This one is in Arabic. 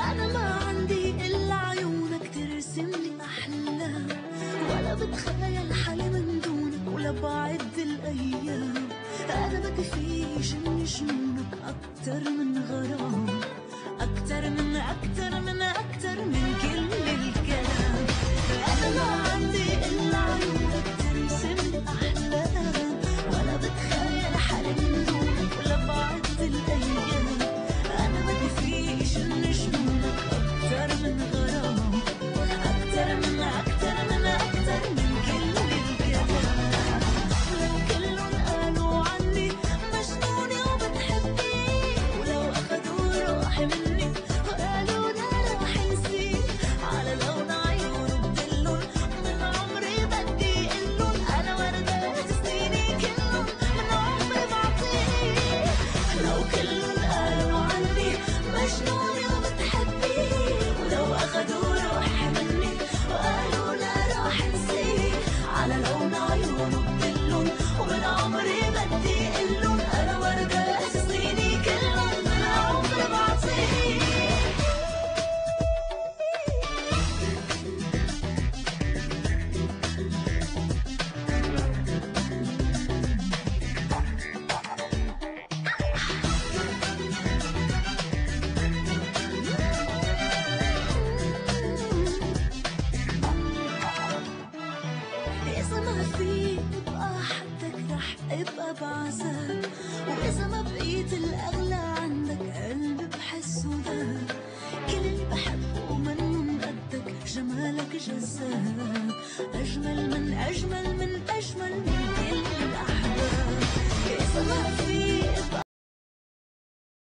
أنا ما عندي إلا عيونك ترسملي أحلام، ولا بتخيل حالي من دونك ولا بعد الأيام. أنا بدي في جنونك أكتر من غرام، أكتر من كل الكلام. أنا ما عندي إلا عيونك ترسملي أحلام، ولا بتخيل حالي من دونك ولا بعد الأيام. أنا بدي في جنونك أكتر من غرام، أكتر من كل الكلام. ولو كلهم قالوا عني مجنونة وبتحبني، ولو أخدوا روحي مني وقالوا لا راح نسيب، على لون عيونه بدلن من عمري بدي قلن أنا وردة سنيني كلن من عمري بعطيه. لو كلهم قالوا عني مجنونة وبتحبني، ولو أخدوا روحي مني وقالوا لا راح نسيب، على لون عيونه بدلن ومن عمري بدي قلن أنا وردة سنيني كلن من عمري بعطيه. إذا ما فيك ابقى حدك رح ابقى بعذاب، وإذا ما بقيت الأغلى عندك قلبي بحسه داب. كل اللي بحبه منهم قدك جمالك جذاب، أجمل من كل الأحباب. إذا ما